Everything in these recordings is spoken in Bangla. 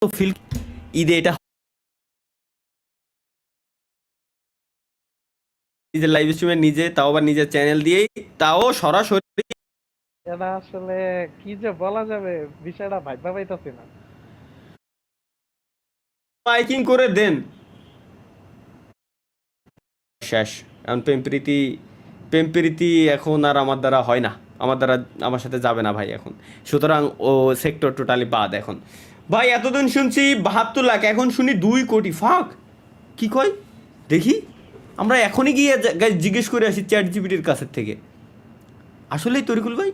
ফিল ঈদে এটা নিজের লাইভ স্ট্রিমে নিজে, তাও আবার নিজের চ্যানেল দিয়েই, তাও সরাসরি এটা আসলে কি যে বলা যাবে, বিষয়টা ভাইবা পাইতাছি না। মাইকিং করে দেন শেষ। কারণ প্রেম প্রীতি এখন আর আমার দ্বারা হয় না, আমার দ্বারা আমার সাথে যাবে না ভাই এখন। সুতরাং ও সেক্টর টোটালি বাদ এখন। ভাই এতদিন শুনছি 72 লাখ, এখন শুনি 2 কোটি। ফাক, কি কয় দেখি। আমরা এখনই গিয়ে জিজ্ঞেস করে আসি চ্যাট জিপিটির কাছের থেকে। আসলেই তরিকুল ভাই?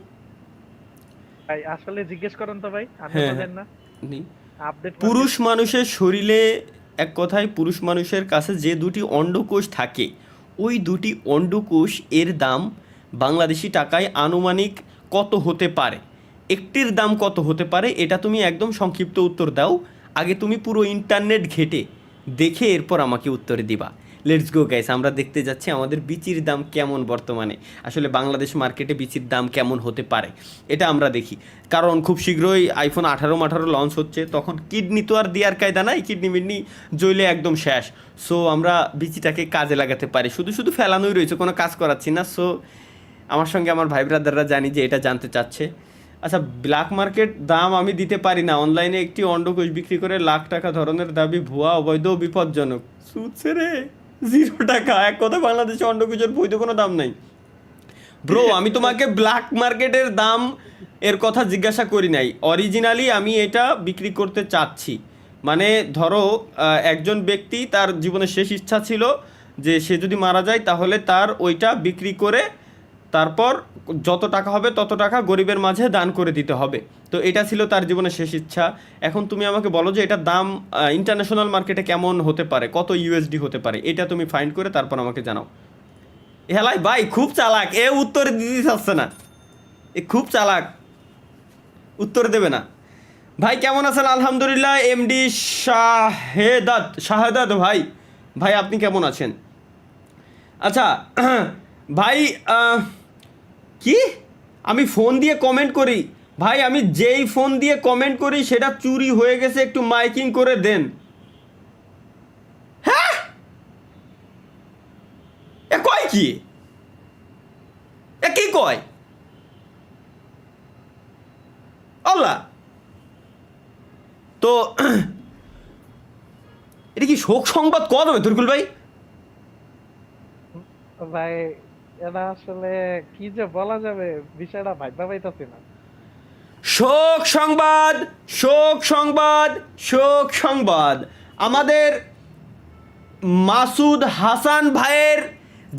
ভাই আসলে জিজ্ঞেস করেন তো ভাই, আমি হ্যাঁ তো হ্যাঁ, জানি না। নি। Update market. পুরুষ মানুষের শরীরে, এক কথায় পুরুষ মানুষের কাছে যে দুটি অন্ডকোষ থাকে, ওই দুটি অন্ডকোষ এর দাম বাংলাদেশি টাকায় আনুমানিক কত হতে পারে? একটির দাম কত হতে পারে এটা তুমি একদম সংক্ষিপ্ত উত্তর দাও। আগে তুমি পুরো ইন্টারনেট ঘেটে দেখে এরপর আমাকে উত্তর দিবা। লেটস গো গাইস, আমরা দেখতে যাচ্ছি আমাদের বিচির দাম কেমন বর্তমানে, আসলে বাংলাদেশ মার্কেটে বিচির দাম কেমন হতে পারে এটা আমরা দেখি। কারণ খুব শীঘ্রই আইফোন 18 লঞ্চ হচ্ছে, তখন কিডনি তো আর দেওয়ার কায়দা নাই, কিডনি মিডনি জ্বলে একদম শেষ। সো আমরা বিচিটাকে কাজে লাগাতে পারি, শুধু শুধু ফেলানোই রয়েছে, কোনো কাজ করাচ্ছি না। সো আমার সঙ্গে আমার ভাই ব্রাদাররা জানি যে এটা জানতে চাচ্ছে। আচ্ছা, ব্ল্যাক মার্কেট দাম আমি দিতে পারি না, অনলাইনে একটি অন্ডকোষ বিক্রি করে লাখ টাকা ধরনের দাবি ভুয়া, অবৈধ ও বিপজ্জনক। সুৎসে রে, 0 টাকা। এক কথা, বাংলাদেশে অন্ডকোষের বৈধ কোনো দাম নাই। ব্রো, আমি তোমাকে ব্ল্যাক মার্কেটের দাম এর কথা জিজ্ঞাসা করি নাই, অরিজিনালি আমি এটা বিক্রি করতে চাচ্ছি। মানে ধরো একজন ব্যক্তি, তার জীবনের শেষ ইচ্ছা ছিল যে সে যদি মারা যায় তাহলে তার ওইটা বিক্রি করে তারপর যত টাকা হবে তত টাকা গরিবের মাঝে দান করে দিতে হবে। তো এটা ছিল তার জীবনের শেষ ইচ্ছা। এখন তুমি আমাকে বলো যে এটার দাম ইন্টারন্যাশনাল মার্কেটে কেমন হতে পারে, কত ইউএসডি হতে পারে, এটা তুমি ফাইন্ড করে তারপর আমাকে জানাও। হেলাই ভাই খুব চালাক, এ উত্তর দিতে চাচ্ছে না, এ খুব চালাক, উত্তর দেবে না। ভাই কেমন আছেন? আলহামদুলিল্লাহ। এমডি শাহাদাত ভাই, ভাই আপনি কেমন আছেন? আচ্ছা ভাই, কি আমি ফোন দিয়ে কমেন্ট করি? ভাই আমি যেই ফোন দিয়ে কমেন্ট করি সেটা চুরি হয়ে গেছে, একটু মাইকিং করে দেন। হ্যাঁ, এ কয় কি, এ কি কয় আল্লাহ? তো এটা কি শোক সংবাদ কওয়া যাবে তরকুল ভাই? ভাই এটা আসলে কি যে বলা যাবে, বিষয়টা ভাইবা পাইতাছি না। শোক সংবাদ, শোক সংবাদ, শোক সংবাদ। আমাদের মাসুদ হাসান ভাইয়ের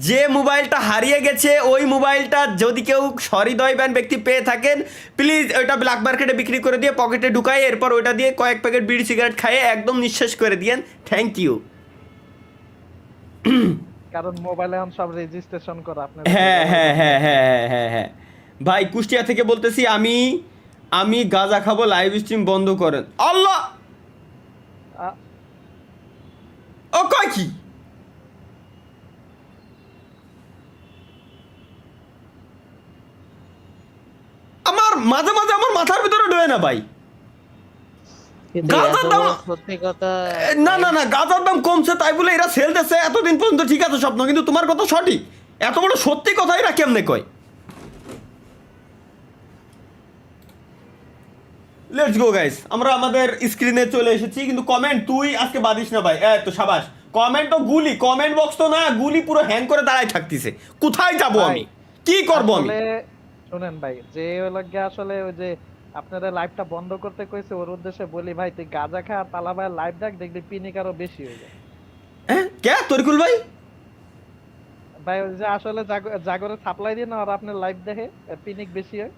যে মোবাইলটা হারিয়ে গেছে, ওই মোবাইলটা যদি কেউ সহৃদয়বান ব্যক্তি পেয়ে থাকেন, প্লিজ ওইটা ব্ল্যাক মার্কেটে বিক্রি করে দিয়ে পকেটে ঢুকাই, এরপর ওইটা দিয়ে কয়েক প্যাকেট বিড়ি সিগারেট খাইয়ে একদম নিঃশেষ করে দিয়েন। Thank you. কারণ মোবাইলে এখন সব রেজিস্ট্রেশন করা, আপনার হ্যাঁ হ্যাঁ হ্যাঁ হ্যাঁ হ্যাঁ হ্যাঁ হ্যাঁ। ভাই কুষ্টিয়া থেকে বলতেছি আমি, আমি গাঁজা খাবো, লাইভ স্ট্রিম বন্ধ করেন। আল্লাহ, ও কয় কি? আমার মাঝে মাঝে আমার মাথার ভিতরে ঢোয়ে না ভাই। গাঁজার দাম, সত্যি কথা না না না, গাঁজার দাম কমছে তাই বলে এরা সেল দিচ্ছে এতদিন পর্যন্ত, ঠিক আছে স্বপ্ন, কিন্তু তোমার কথা সঠিক। এত বড় সত্যি কথা এরা কেমনে কয়? লেটস গো গাইস, আমরা আমাদের স্ক্রিনে চলে এসেছি, কিন্তু কমেন্ট তুই আজকে বাদিস না ভাই। এই তো সাবাস, কমেন্ট তো গুলি, কমেন্ট বক্স তো না গুলি, পুরো হ্যাং করে দাঁড়ায় থাকতেছে। কোথায় যাব আমি, কি করব আমি? আসলে শুনেন ভাই, যে লাগে আসলে ওই যে আপনারা লাইভটা বন্ধ করতে কইছে, ওর উদ্দেশ্যে বলি ভাই, তুই গাঁজা খা, তালা ভাই লাইভ দেখ, দেখবি পিনিক আরো বেশি হয়ে যায়। হ্যাঁ কে তরিকুল ভাই? ভাই ওই যে আসলে জাগরে সাপ্লাই দিয়ে না, আর আপনার লাইভ দেখে পিনিক বেশি হয়।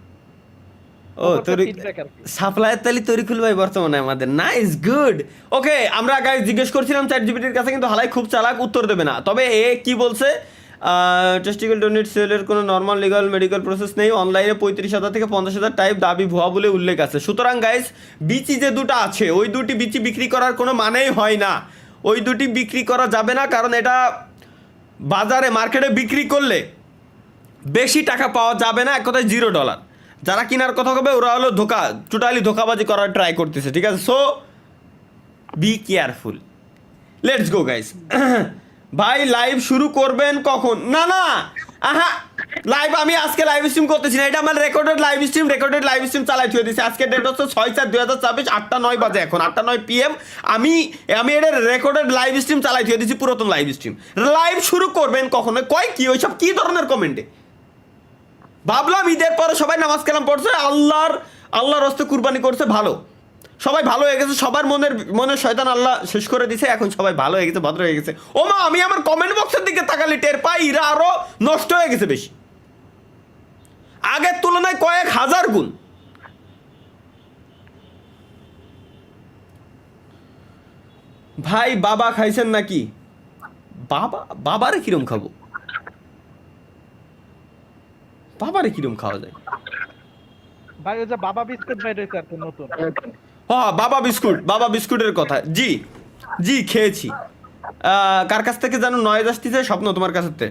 ও তরি ফিডব্যাক আর কি। সাপ্লায়ার তালি তরিকুল ভাই বর্তমানে আমাদের। Nice, good. ওকে, আমরা গাইস জিজ্ঞেস করছিলাম চ্যাট জিপিটির কাছে, কিন্তু হালাই খুব চালাক, উত্তর দেবে না। তবে এ কি বলছে, টেস্টিক্যাল ডোনেট সেলের কোনো নর্মাল লিগাল মেডিকেল প্রসেস নেই, অনলাইনে 35,000 থেকে 50,000 টাইপ দাবি ভুয়া বলে উল্লেখ আছে। সুতরাং গাইস, বিচি যে দুটো আছে, ওই দুটি বিচি বিক্রি করার কোনো মানেই হয় না, ওই দুটি বিক্রি করা যাবে না। কারণ এটা বাজারে মার্কেটে বিক্রি করলে বেশি টাকা পাওয়া যাবে না, এক কথায় $0। যারা কেনার কথা হবে ওরা হলো টোটালি ধোকাবাজি করার ট্রাই করতেছে, ঠিক আছে? So be careful. Let's go guys. ভাই লাইভ শুরু করবেন কখন? না না, আহা, লাইভ আমি আজকে লাইভ স্ট্রিম করতেছি না, এটা আমার রেকর্ডেড লাইভ স্ট্রিম চালাই থুয়ে দিছি। আজকে ডেট হচ্ছে 6/4/2024, 8:09 বাজে, এখন 8:09 PM। আমি আমি এটা রেকর্ডেড লাইভ স্ট্রিম চালাই থুয়ে দিছি, পুরাতন লাইভ স্ট্রিম। লাইভ শুরু করবেন কখন? কয় কি ওইসব কি ধরনের কমেন্টে? ভাবলাম ঈদের পরে সবাই নামাজ কালাম পড়ছে, আল্লাহর হস্তে কুরবানি করছে, ভালো, সবাই ভালো হয়ে গেছে, সবার মনের শয়তান আল্লাহ শেষ করে দিছে, এখন সবাই ভালো হয়ে গেছে, ভদ্র হয়ে গেছে। ও মা, আমি আমার কমেন্ট বক্সের দিকে তাকালে টের পাই এরা আরো নষ্ট হয়ে গেছে বেশি, আগের তুলনায় কয়েক হাজার গুণ। ভাই বাবা খাইছেন নাকি? বাবারে কিরম খাবো? বাবারে কিরম খাওয়া যায়? ভাই ওই যে বাবা বিস্কুট বাইর হয়েছে আর কি নতুন। হ্যাঁ, বাবা বিস্কুটের কথা, জি জি খেয়েছি। কার কাছ থেকে যেন নয়েজ আসতেছে? স্বপ্ন, তোমার কাছ থেকে?